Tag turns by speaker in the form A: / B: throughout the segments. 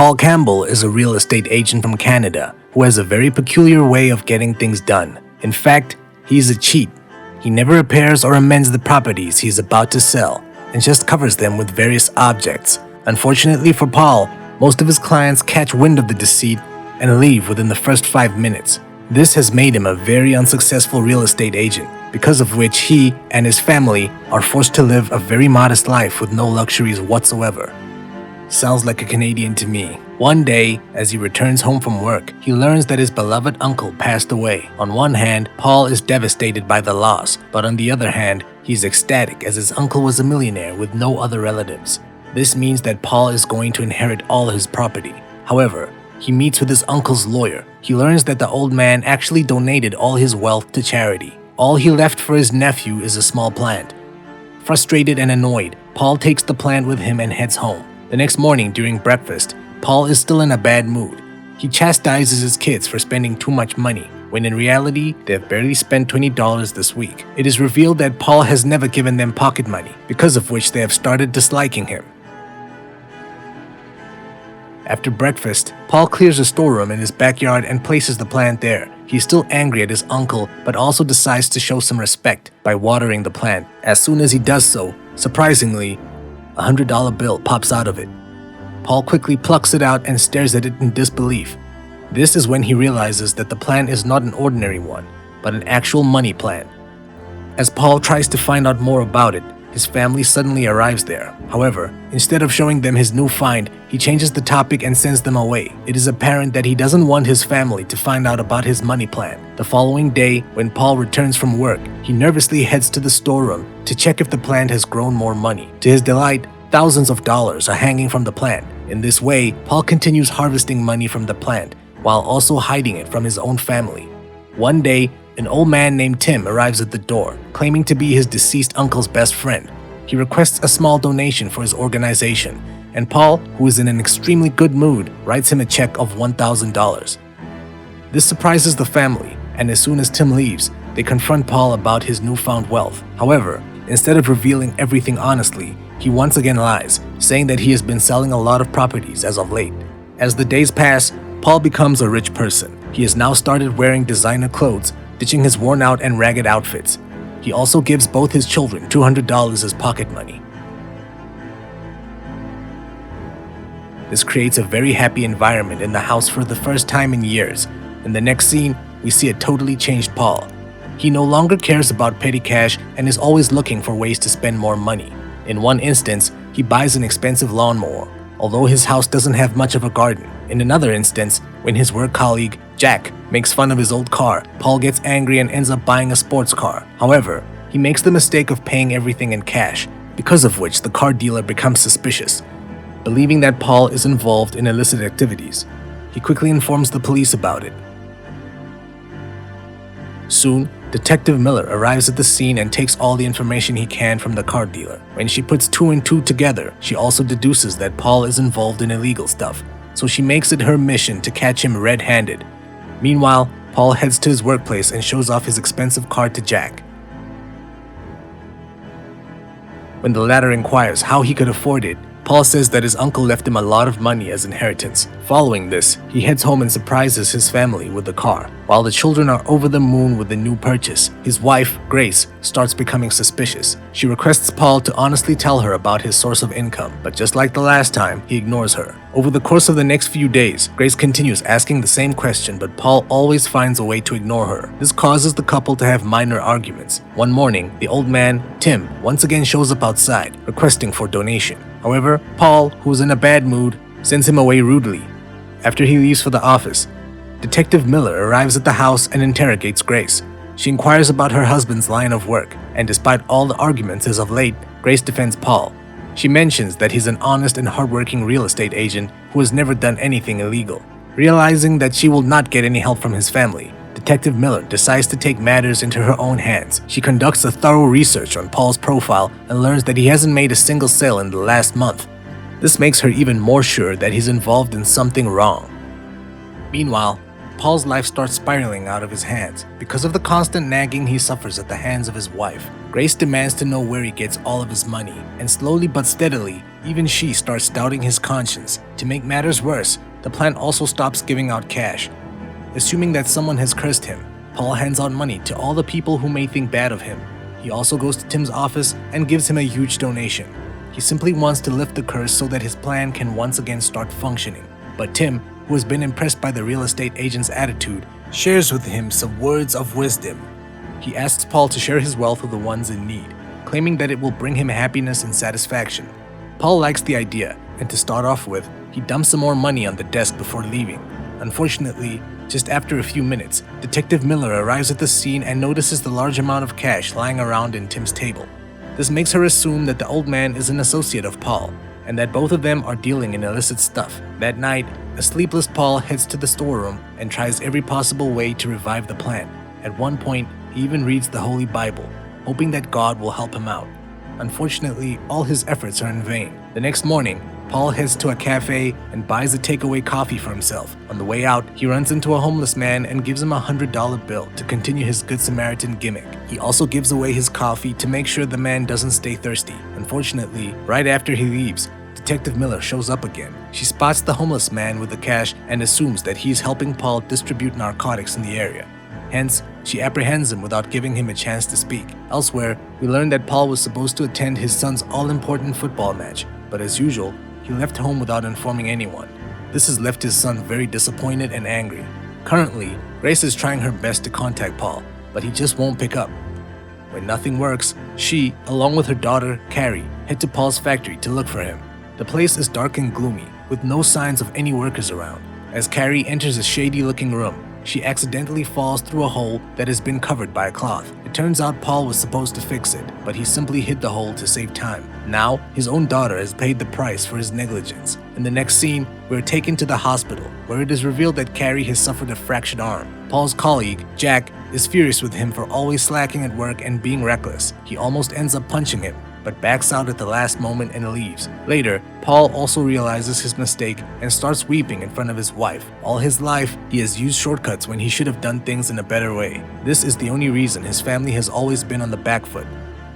A: Paul Campbell is a real estate agent from Canada who has a very peculiar way of getting things done. In fact, he's a cheat. He never repairs or amends the properties he's about to sell and just covers them with various objects. Unfortunately for Paul, most of his clients catch wind of the deceit and leave within the first 5 minutes. This has made him a very unsuccessful real estate agent, because of which he and his family are forced to live a very modest life with no luxuries whatsoever. Sounds like a Canadian to me. One day, as he returns home from work, he learns that his beloved uncle passed away. On one hand, Paul is devastated by the loss, but on the other hand, he's ecstatic as his uncle was a millionaire with no other relatives. This means that Paul is going to inherit all his property. However, he meets with his uncle's lawyer. He learns that the old man actually donated all his wealth to charity. All he left for his nephew is a small plant. Frustrated and annoyed, Paul takes the plant with him and heads home. The next morning during breakfast, Paul is still in a bad mood. He chastises his kids for spending too much money, when in reality, they have barely spent $20 this week. It is revealed that Paul has never given them pocket money, because of which they have started disliking him. After breakfast, Paul clears a storeroom in his backyard and places the plant there. He's still angry at his uncle, but also decides to show some respect by watering the plant. As soon as he does so, surprisingly, a $100 bill pops out of it. Paul quickly plucks it out and stares at it in disbelief. This is when he realizes that the plant is not an ordinary one, but an actual money plant. As Paul tries to find out more about it, his family suddenly arrives there. However, instead of showing them his new find, he changes the topic and sends them away. It is apparent that he doesn't want his family to find out about his money plant. The following day, when Paul returns from work, he nervously heads to the storeroom to check if the plant has grown more money. To his delight, thousands of dollars are hanging from the plant. In this way, Paul continues harvesting money from the plant, while also hiding it from his own family. One day, an old man named Tim arrives at the door, claiming to be his deceased uncle's best friend. He requests a small donation for his organization, and Paul, who is in an extremely good mood, writes him a check of $1,000. This surprises the family, and as soon as Tim leaves, they confront Paul about his newfound wealth. However, instead of revealing everything honestly, he once again lies, saying that he has been selling a lot of properties as of late. As the days pass, Paul becomes a rich person. He has now started wearing designer clothes, ditching his worn-out and ragged outfits. He also gives both his children $200 as pocket money. This creates a very happy environment in the house for the first time in years. In the next scene, we see a totally changed Paul. He no longer cares about petty cash and is always looking for ways to spend more money. In one instance, he buys an expensive lawnmower, although his house doesn't have much of a garden. In another instance, when his work colleague, Jack, makes fun of his old car, Paul gets angry and ends up buying a sports car. However, he makes the mistake of paying everything in cash, because of which the car dealer becomes suspicious, believing that Paul is involved in illicit activities. He quickly informs the police about it. Soon, Detective Miller arrives at the scene and takes all the information he can from the car dealer. When she puts 2 and 2 together, she also deduces that Paul is involved in illegal stuff, so she makes it her mission to catch him red-handed. Meanwhile, Paul heads to his workplace and shows off his expensive car to Jack. When the latter inquires how he could afford it, Paul says that his uncle left him a lot of money as inheritance. Following this, he heads home and surprises his family with the car. While the children are over the moon with the new purchase, his wife, Grace, starts becoming suspicious. She requests Paul to honestly tell her about his source of income, but just like the last time, he ignores her. Over the course of the next few days, Grace continues asking the same question, but Paul always finds a way to ignore her. This causes the couple to have minor arguments. One morning, the old man, Tim, once again shows up outside, requesting for donation. However, Paul, who's in a bad mood, sends him away rudely. After he leaves for the office, Detective Miller arrives at the house and interrogates Grace. She inquires about her husband's line of work, and despite all the arguments as of late, Grace defends Paul. She mentions that he's an honest and hardworking real estate agent who has never done anything illegal. Realizing that she will not get any help from his family, Detective Miller decides to take matters into her own hands. She conducts a thorough research on Paul's profile and learns that he hasn't made a single sale in the last month. This makes her even more sure that he's involved in something wrong. Meanwhile, Paul's life starts spiraling out of his hands because of the constant nagging he suffers at the hands of his wife. Grace demands to know where he gets all of his money, and slowly but steadily, even she starts doubting his conscience. To make matters worse, the plant also stops giving out cash. Assuming that someone has cursed him, Paul hands out money to all the people who may think bad of him. He also goes to Tim's office and gives him a huge donation. He simply wants to lift the curse so that his plan can once again start functioning. But Tim, who has been impressed by the real estate agent's attitude, shares with him some words of wisdom. He asks Paul to share his wealth with the ones in need, claiming that it will bring him happiness and satisfaction. Paul likes the idea, and to start off with, he dumps some more money on the desk before leaving. Unfortunately, just after a few minutes, Detective Miller arrives at the scene and notices the large amount of cash lying around in Tim's table. This makes her assume that the old man is an associate of Paul, and that both of them are dealing in illicit stuff. That night, a sleepless Paul heads to the storeroom and tries every possible way to revive the plant. At one point, he even reads the Holy Bible, hoping that God will help him out. Unfortunately, all his efforts are in vain. The next morning, Paul heads to a cafe and buys a takeaway coffee for himself. On the way out, he runs into a homeless man and gives him a $100 bill to continue his Good Samaritan gimmick. He also gives away his coffee to make sure the man doesn't stay thirsty. Unfortunately, right after he leaves, Detective Miller shows up again. She spots the homeless man with the cash and assumes that he's helping Paul distribute narcotics in the area. Hence, she apprehends him without giving him a chance to speak. Elsewhere, we learn that Paul was supposed to attend his son's all-important football match, but as usual, he left home without informing anyone. This has left his son very disappointed and angry. Currently, Grace is trying her best to contact Paul, but he just won't pick up. When nothing works, she, along with her daughter, Carrie, head to Paul's factory to look for him. The place is dark and gloomy, with no signs of any workers around. As Carrie enters a shady-looking room, she accidentally falls through a hole that has been covered by a cloth. It turns out Paul was supposed to fix it, but he simply hid the hole to save time. Now, his own daughter has paid the price for his negligence. In the next scene, we're taken to the hospital, where it is revealed that Carrie has suffered a fractured arm. Paul's colleague, Jack, is furious with him for always slacking at work and being reckless. He almost ends up punching him, but backs out at the last moment and leaves. Later, Paul also realizes his mistake and starts weeping in front of his wife. All his life, he has used shortcuts when he should have done things in a better way. This is the only reason his family has always been on the back foot.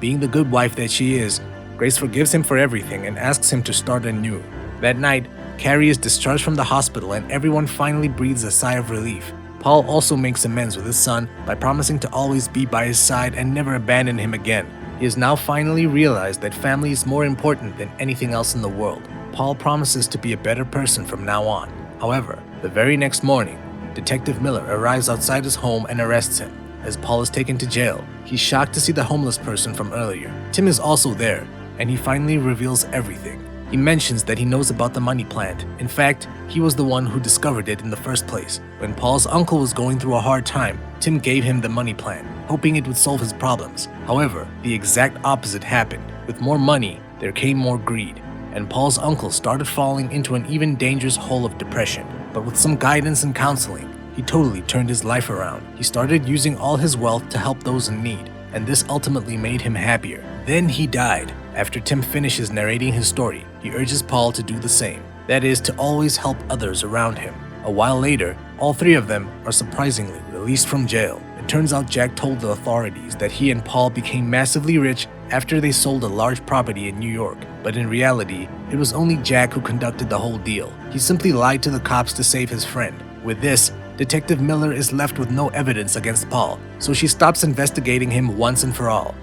A: Being the good wife that she is, Grace forgives him for everything and asks him to start anew. That night, Carrie is discharged from the hospital and everyone finally breathes a sigh of relief. Paul also makes amends with his son by promising to always be by his side and never abandon him again. He has now finally realized that family is more important than anything else in the world. Paul promises to be a better person from now on. However, the very next morning, Detective Miller arrives outside his home and arrests him. As Paul is taken to jail, he's shocked to see the homeless person from earlier. Tim is also there, and he finally reveals everything. He mentions that he knows about the money plant. In fact, he was the one who discovered it in the first place. When Paul's uncle was going through a hard time, Tim gave him the money plant, hoping it would solve his problems. However, the exact opposite happened. With more money, there came more greed, and Paul's uncle started falling into an even dangerous hole of depression. But with some guidance and counseling, he totally turned his life around. He started using all his wealth to help those in need, and this ultimately made him happier. Then he died. After Tim finishes narrating his story, he urges Paul to do the same. That is, to always help others around him. A while later, all three of them are surprisingly released from jail. It turns out Jack told the authorities that he and Paul became massively rich after they sold a large property in New York. But in reality, it was only Jack who conducted the whole deal. He simply lied to the cops to save his friend. With this, Detective Miller is left with no evidence against Paul, so she stops investigating him once and for all.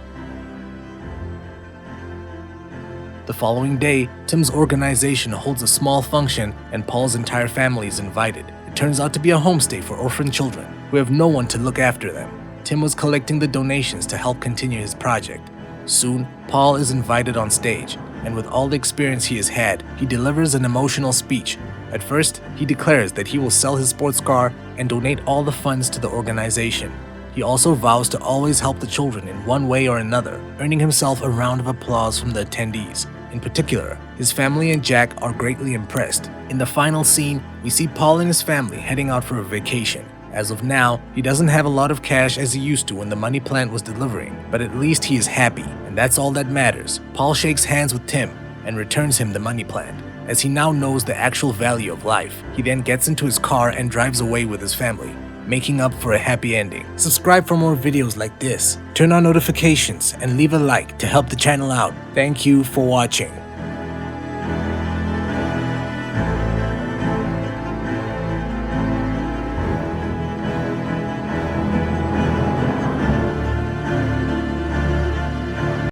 A: The following day, Tim's organization holds a small function and Paul's entire family is invited. It turns out to be a homestay for orphan children who have no one to look after them. Tim was collecting the donations to help continue his project. Soon, Paul is invited on stage, and with all the experience he has had, he delivers an emotional speech. At first, he declares that he will sell his sports car and donate all the funds to the organization. He also vows to always help the children in one way or another, earning himself a round of applause from the attendees. In particular, his family and Jack are greatly impressed. In the final scene, we see Paul and his family heading out for a vacation. As of now, he doesn't have a lot of cash as he used to when the money plant was delivering, but at least he is happy, and that's all that matters. Paul shakes hands with Tim and returns him the money plant. As he now knows the actual value of life, he then gets into his car and drives away with his family. making up for a happy ending. Subscribe for more videos like this, turn on notifications, and leave a like to help the channel out. Thank you for watching.